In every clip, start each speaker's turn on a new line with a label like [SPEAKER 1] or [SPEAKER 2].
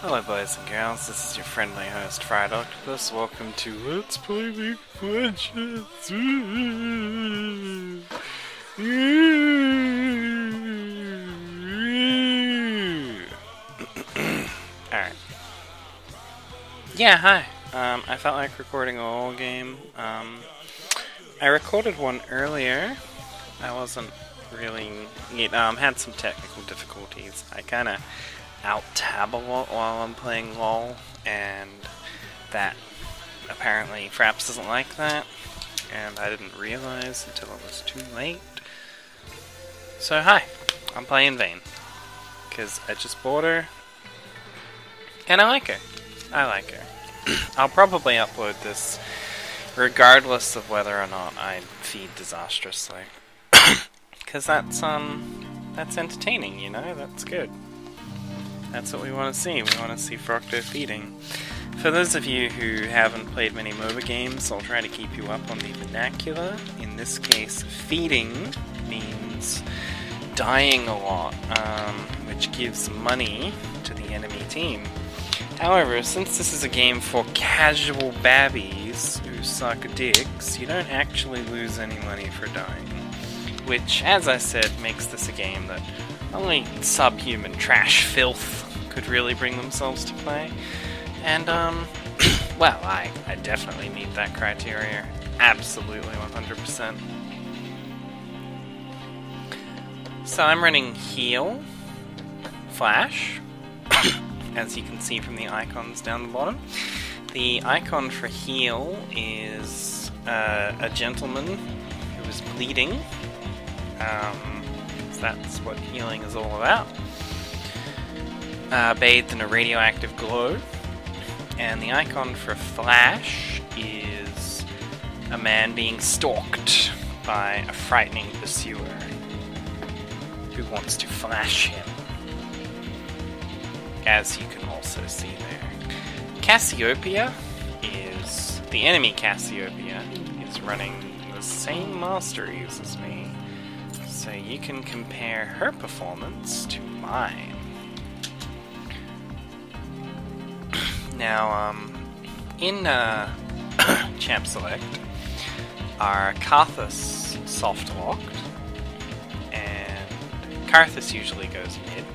[SPEAKER 1] Hello boys and girls, this is your friendly host Fried Octopus. Welcome to Let's Play League of Legends. Alright. Yeah, hi. I felt like recording a whole game. I recorded one earlier. I wasn't really... had some technical difficulties. I kinda out-tab a lot while I'm playing LOL, and that apparently Fraps doesn't like that, and I didn't realize until it was too late. So hi, I'm playing Vayne, because I just bought her, and I like her. I like her. I'll probably upload this regardless of whether or not I feed disastrously, because that's entertaining, you know, that's good. That's what we want to see. We want to see Frocto feeding. For those of you who haven't played many MOBA games, I'll try to keep you up on the vernacular. In this case, feeding means dying a lot, which gives money to the enemy team. However, since this is a game for casual babbies who suck dicks, you don't actually lose any money for dying. Which, as I said, makes this a game that only subhuman trash filth could really bring themselves to play. And, well, I definitely meet that criteria. Absolutely, 100%. So I'm running heal, flash, as you can see from the icons down the bottom. The icon for heal is a gentleman who is bleeding. That's what healing is all about. Bathed in a radioactive glow. And the icon for flash is a man being stalked by a frightening pursuer who wants to flash him, as you can also see there. Cassiopeia is... the enemy Cassiopeia is running the same masteries as me. So you can compare her performance to mine. Now, in Champ Select, are Karthus soft locked, and Karthus usually goes mid.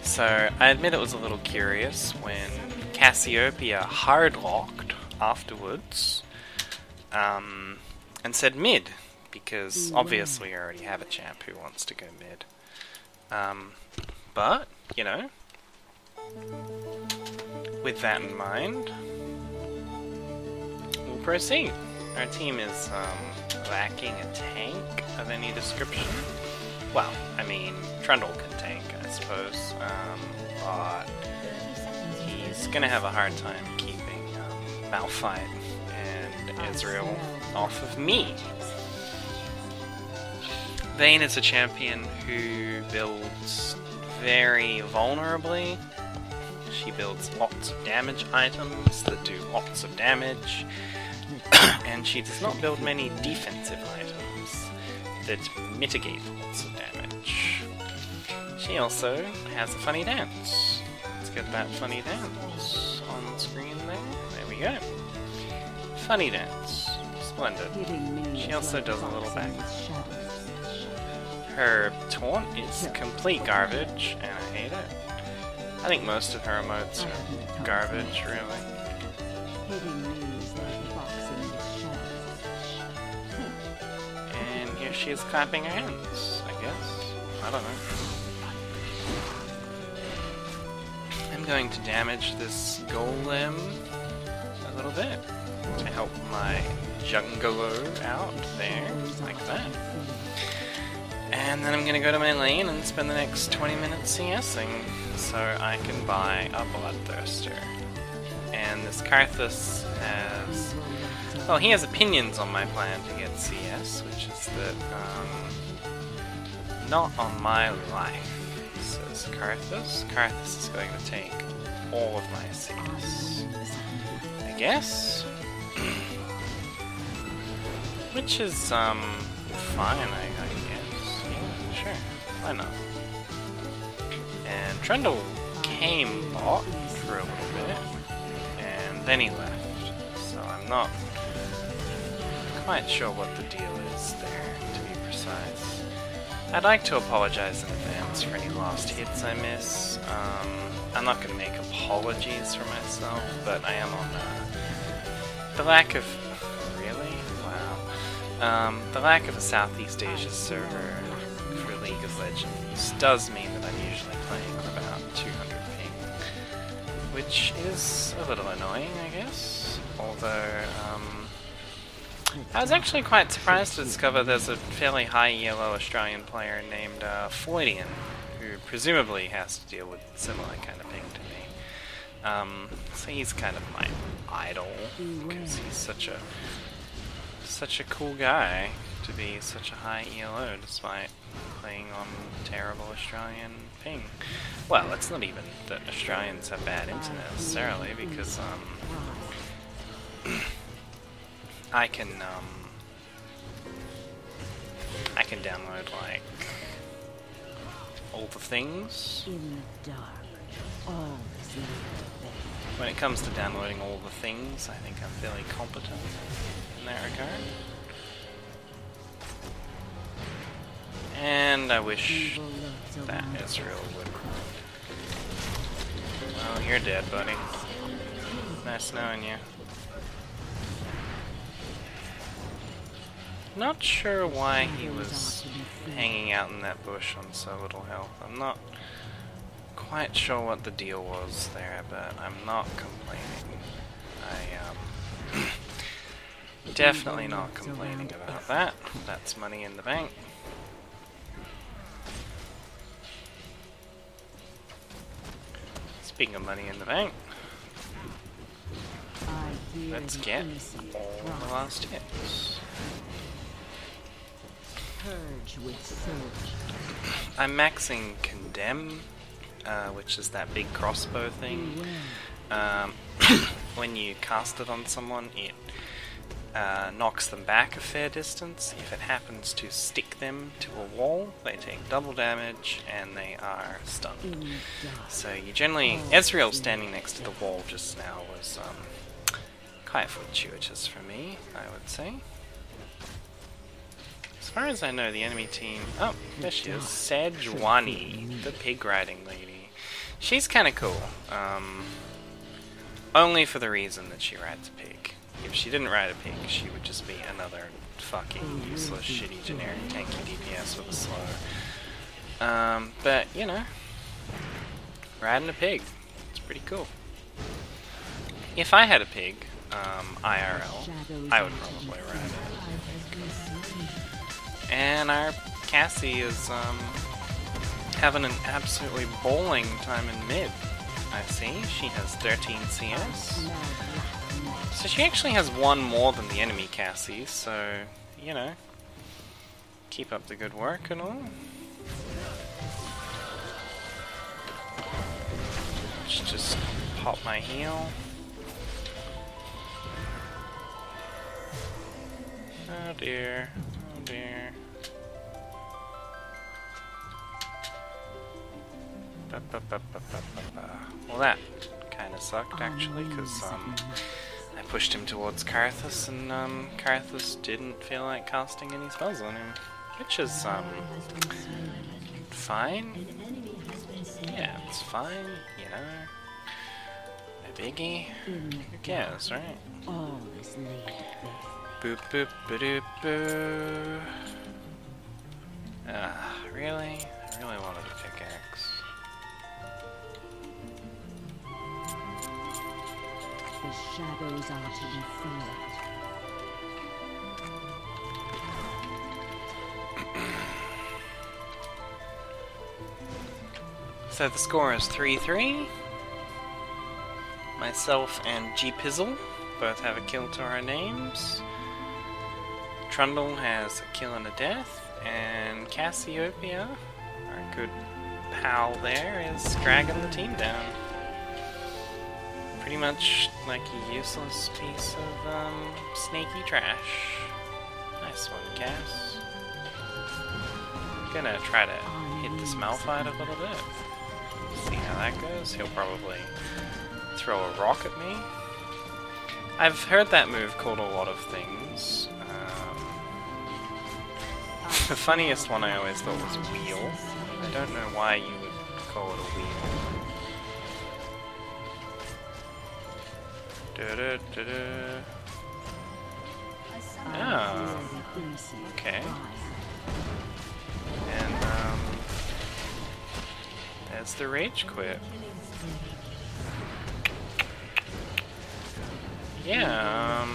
[SPEAKER 1] So I admit it was a little curious when Cassiopeia hard locked afterwards, and said mid. Because obviously I already have a champ who wants to go mid. But, you know, with that in mind, we'll proceed. Our team is lacking a tank of any description. Well, I mean, Trundle can tank, I suppose, but he's gonna have a hard time keeping Malphite and Ezreal off of me. Vayne is a champion who builds very vulnerably. She builds lots of damage items that do lots of damage, and she does not build many defensive items that mitigate lots of damage. She also has a funny dance. Let's get that funny dance on the screen there. There we go. Funny dance. Splendid. She also does a little back. Her taunt is complete garbage, and I hate it. I think most of her emotes are garbage, really. And here she is clapping her hands, I guess. I don't know. I'm going to damage this golem a little bit to help my jungler out there, like that. And then I'm gonna go to my lane and spend the next 20 minutes CSing, so I can buy a Bloodthirster. And this Karthus has... well, he has opinions on my plan to get CS, which is that, not on my life, says Karthus. Karthus is going to take all of my CS, I guess? Which is, fine, I guess. Yeah, sure. Why not? And Trundle became bot for a little bit, and then he left. So I'm not quite sure what the deal is there, to be precise. I'd like to apologize in advance for any lost hits I miss. I'm not going to make apologies for myself, but I am on the lack of... Really? Wow. The lack of a Southeast Asia server for League of Legends does mean that I'm usually playing with about 200 ping, which is a little annoying, I guess. Although, I was actually quite surprised to discover there's a fairly high yellow Australian player named Floydian, who presumably has to deal with similar kind of ping to me. So he's kind of my idol, because he's such a cool guy to be such a high ELO despite playing on terrible Australian ping. Well, it's not even that Australians have bad internet necessarily, because I can download like all the things. When it comes to downloading all the things, I think I'm fairly competent in that regard. And I wish that Israel would... Well, you're dead, buddy. Nice knowing you. Not sure why he was hanging out in that bush on so little health. I'm not quite sure what the deal was there, but I'm not complaining. Definitely not complaining about that. That's money in the bank. Speaking of money in the bank, let's get all the last hits. I'm maxing Condemn, which is that big crossbow thing. When you cast it on someone, it knocks them back a fair distance. If it happens to stick them to a wall, they take double damage and they are stunned. So you generally... Ezreal standing next to the wall just now was quite fortuitous for me, I would say. As far as I know, the enemy team... Oh, there she is. Sejuani, the pig riding lady. She's kind of cool. Only for the reason that she rides a pig. If she didn't ride a pig, she would just be another fucking useless, shitty, generic tanky DPS with a slow. But, you know, riding a pig, it's pretty cool. If I had a pig, IRL, I would probably ride it. And our Cassie is having an absolutely bowling time in mid. I see, she has 13 CS. So she actually has one more than the enemy Cassie, so, you know, keep up the good work and all. Let's just pop my heal. Oh dear, oh dear. Well, that kind of sucked actually, because I pushed him towards Karthus, and Karthus didn't feel like casting any spells on him, which is fine. Yeah, it's fine, you know. A biggie. Who cares, right? Boop boop ba-doop boo. Really? I really wanted a pickaxe.
[SPEAKER 2] The shadows are to be feared.
[SPEAKER 1] So the score is 3-3. Myself and G-Pizzle both have a kill to our names. Trundle has a kill and a death. And Cassiopeia, our good pal there, is dragging the team down. Pretty much like a useless piece of snaky trash. Nice one, Cass. Gonna try to hit this Malphite a little bit. See how that goes. He'll probably throw a rock at me. I've heard that move called a lot of things. The funniest one I always thought was wheel. I don't know why you would call it a wheel. Oh, okay. And there's the rage quit. Yeah,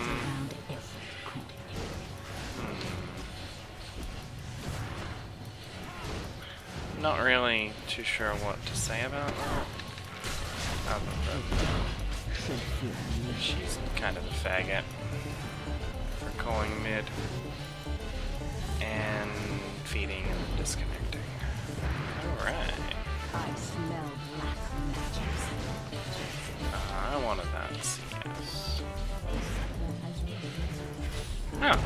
[SPEAKER 1] not really too sure what to say about that. Other than she's kind of a faggot for calling mid and feeding and disconnecting. Alright.
[SPEAKER 2] I smell black magic.
[SPEAKER 1] I wanted that CS. Oh,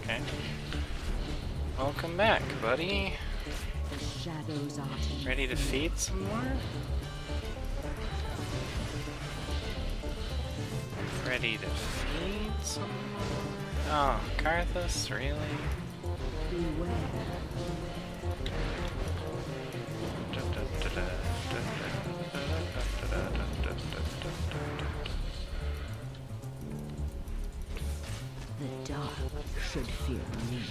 [SPEAKER 1] okay. Welcome back, buddy.
[SPEAKER 2] The shadows are to
[SPEAKER 1] Ready to feed some more? Ready to feed some more? Oh, Karthus, really?
[SPEAKER 2] beware. The dark should fear me.